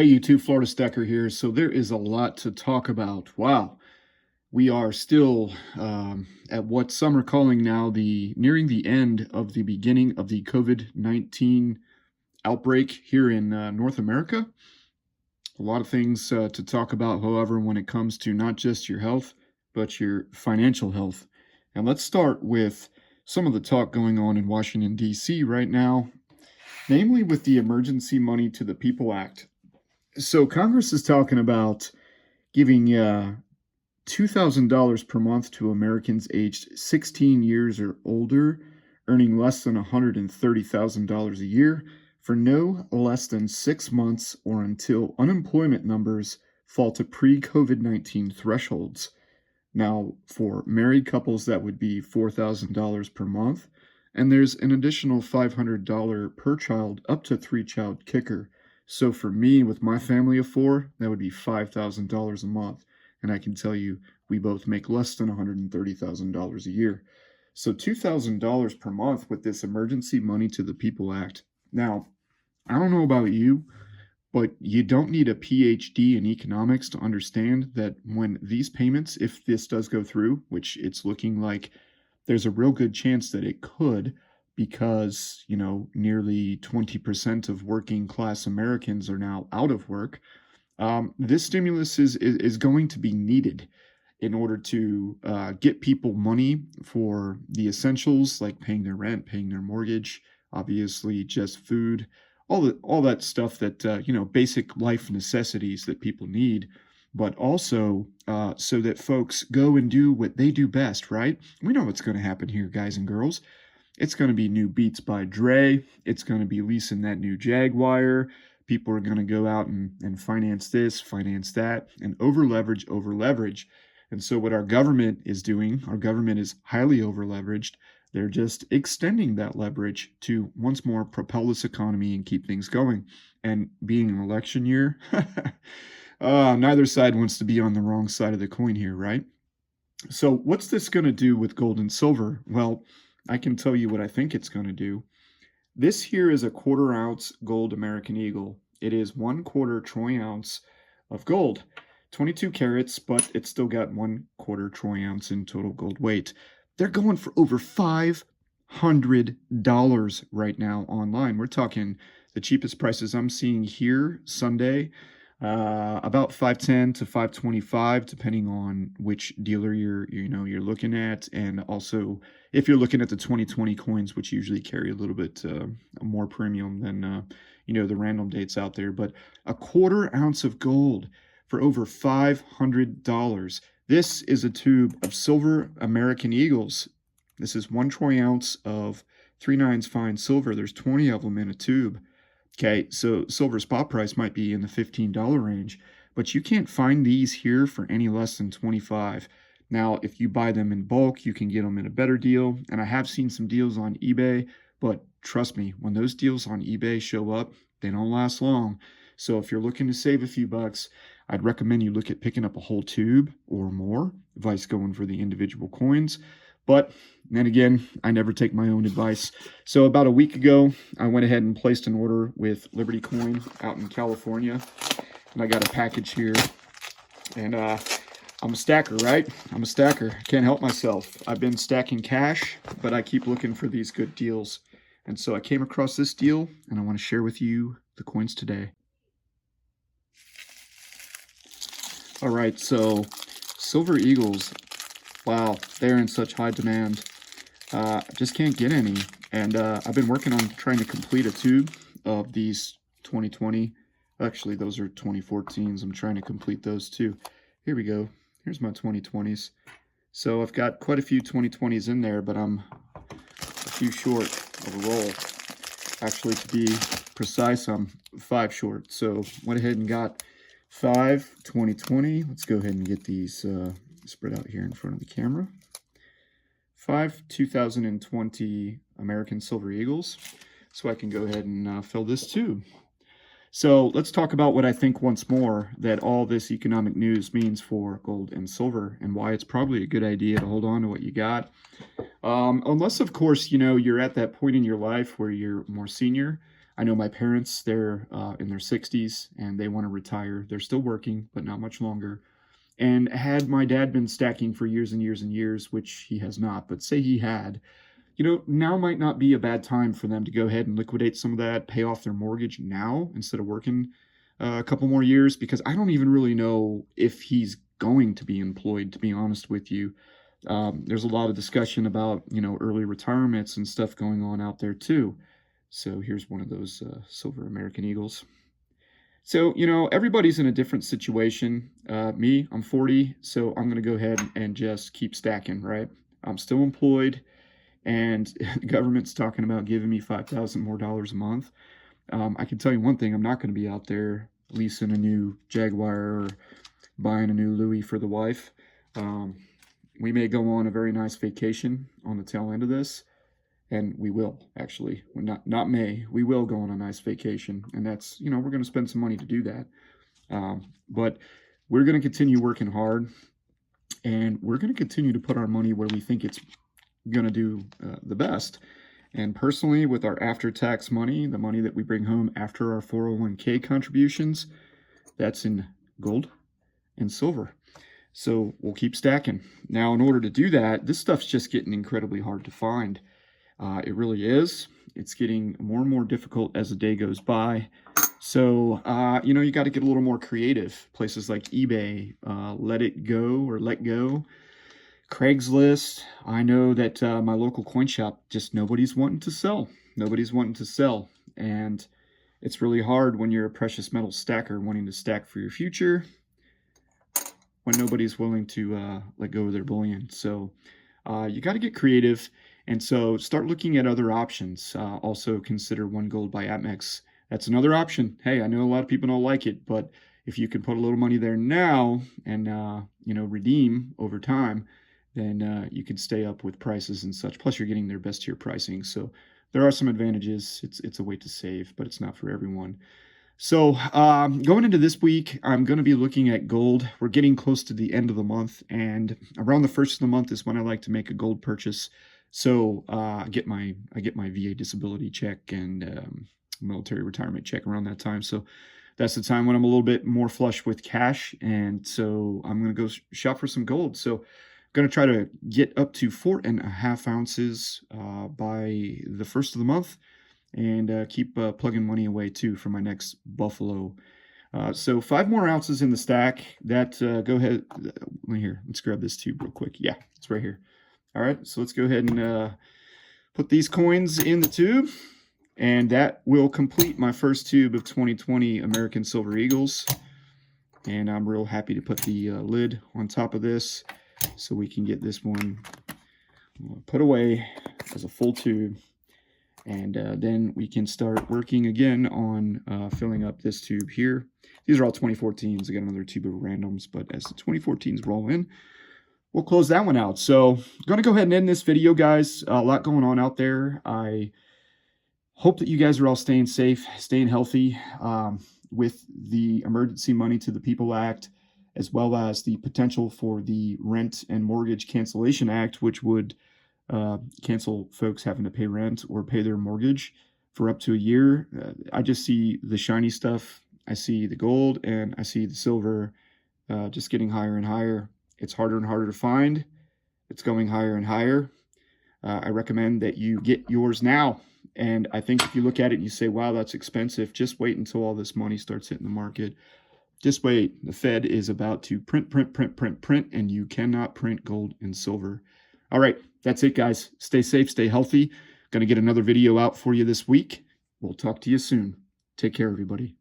Hey, YouTube, Florida Stacker here. So there is a lot to talk about. Wow, we are still at what some are calling now the nearing the end of the beginning of the COVID-19 outbreak here in North America. A lot of things to talk about, however, when it comes to not just your health, but your financial health. And let's start with some of the talk going on in Washington, D.C. right now, namely with the Emergency Money to the People Act. So Congress is talking about giving $2,000 per month to Americans aged 16 years or older, earning less than $130,000 a year for no less than 6 months or until unemployment numbers fall to pre-COVID-19 thresholds. Now, for married couples, that would be $4,000 per month, and there's an additional $500 per child up to three-child kicker. So for me, with my family of four, that would be $5,000 a month. And I can tell you, we both make less than $130,000 a year. So $2,000 per month with this Emergency Money to the People Act. Now, I don't know about you, but you don't need a PhD in economics to understand that when these payments, if this does go through, which it's looking like there's a real good chance that it could, because, nearly 20% of working class Americans are now out of work. This stimulus is going to be needed in order to get people money for the essentials like paying their rent, paying their mortgage, obviously just food, all that stuff that, basic life necessities that people need, but also so that folks go and do what they do best, right? We know what's going to happen here, guys and girls. It's going to be new Beats by Dre. It's going to be leasing that new Jaguar. People are going to go out and finance this, finance that, and over leverage. And so what our government is doing, our government is highly over leveraged. They're just extending that leverage to once more propel this economy and keep things going. And being an election year, neither side wants to be on the wrong side of the coin here, right? So what's this going to do with gold and silver? Well, I can tell you what I think it's going to do. This here is a 1/4 ounce gold American Eagle. It is 1/4 troy ounce of gold, 22 carats, but it's still got 1/4 troy ounce in total gold weight. They're going for over $500 right now online. We're talking the cheapest prices I'm seeing here Sunday, about 510 to 525, depending on which dealer you're looking at, and also if you're looking at the 2020 coins, which usually carry a little bit more premium than the random dates out there. But a 1/4 ounce of gold for over $500. This is a tube of silver American Eagles. This is 1 troy ounce of 3/9 fine silver. There's 20 of them in a tube. Okay, so silver spot price might be in the $15 range, but you can't find these here for any less than $25. Now, if you buy them in bulk, you can get them in a better deal. And I have seen some deals on eBay, but trust me, when those deals on eBay show up, they don't last long. So if you're looking to save a few bucks, I'd recommend you look at picking up a whole tube or more, vice going for the individual coins. But then again, I never take my own advice. So about a week ago, I went ahead and placed an order with Liberty Coin out in California. And I got a package here. And I'm a stacker, right? I'm a stacker. Can't help myself. I've been stacking cash, but I keep looking for these good deals. And so I came across this deal, and I want to share with you the coins today. All right, so Silver Eagles. Wow, they're in such high demand. Just can't get any. And I've been working on trying to complete a tube of these 2020. Actually, those are 2014s. I'm trying to complete those too. Here we go. Here's my 2020s. So I've got quite a few 2020s in there, but I'm a few short of a roll. Actually, to be precise, I'm 5 short. So went ahead and got 5 2020. Let's go ahead and get these spread out here in front of the camera. 5 2020 American Silver Eagles. So I can go ahead and fill this tube. So let's talk about what I think once more that all this economic news means for gold and silver, and why it's probably a good idea to hold on to what you got. Unless, of course, you're at that point in your life where you're more senior. I know my parents, they're in their 60s and they want to retire. They're still working, but not much longer. And had my dad been stacking for years and years and years, which he has not, but say he had, now might not be a bad time for them to go ahead and liquidate some of that, pay off their mortgage now instead of working a couple more years, because I don't even really know if he's going to be employed, to be honest with you. There's a lot of discussion about, early retirements and stuff going on out there too. So here's one of those silver American Eagles. So, everybody's in a different situation. Me, I'm 40, so I'm going to go ahead and just keep stacking, right? I'm still employed, and the government's talking about giving me $5,000 more a month. I can tell you one thing, I'm not going to be out there leasing a new Jaguar or buying a new Louis for the wife. We may go on a very nice vacation on the tail end of this, and we will, actually. We're not may. We will go on a nice vacation, and that's, we're going to spend some money to do that. But we're going to continue working hard, and we're going to continue to put our money where we think it's going to do the best. And personally, with our after-tax money, the money that we bring home after our 401k contributions, that's in gold and silver. So we'll keep stacking. Now, in order to do that, this stuff's just getting incredibly hard to find. It really is. It's getting more and more difficult as the day goes by. So, you got to get a little more creative. Places like eBay, Let It Go or Let Go, Craigslist. I know that my local coin shop, just nobody's wanting to sell. Nobody's wanting to sell. And it's really hard when you're a precious metal stacker wanting to stack for your future when nobody's willing to let go of their bullion. So you got to get creative. And so start looking at other options. Also consider OneGold by Apmex. That's another option. Hey, I know a lot of people don't like it, but if you can put a little money there now and, redeem over time, then you can stay up with prices and such. Plus, you're getting their best tier pricing. So there are some advantages. It's a way to save, but it's not for everyone. So going into this week, I'm going to be looking at gold. We're getting close to the end of the month, and around the first of the month is when I like to make a gold purchase. So I get my VA disability check and military retirement check around that time. So that's the time when I'm a little bit more flush with cash, and so I'm going to go shop for some gold. So I'm going to try to get up to 4.5 ounces by the first of the month, and keep plugging money away too for my next Buffalo. So 5 more ounces in the stack. That go ahead. Here, let's grab this tube real quick. Yeah, it's right here. All right, so let's go ahead and put these coins in the tube, and that will complete my first tube of 2020 American Silver Eagles. And I'm real happy to put the lid on top of this so we can get this one put away as a full tube. And then we can start working again on filling up this tube here. These are all 2014s. I got another tube of randoms, but as the 2014s roll in, we'll close that one out. So I'm going to go ahead and end this video, guys. A lot going on out there. I hope that you guys are all staying safe, staying healthy with the Emergency Money to the People Act, as well as the potential for the Rent and Mortgage Cancellation Act, which would cancel folks having to pay rent or pay their mortgage for up to a year. I just see the shiny stuff. I see the gold and I see the silver just getting higher and higher. It's harder and harder to find. It's going higher and higher. I recommend that you get yours now. And I think if you look at it and you say, wow, that's expensive, just wait until all this money starts hitting the market. Just wait. The Fed is about to print, and you cannot print gold and silver. All right, that's it, guys. Stay safe, stay healthy. Going to get another video out for you this week. We'll talk to you soon. Take care, everybody.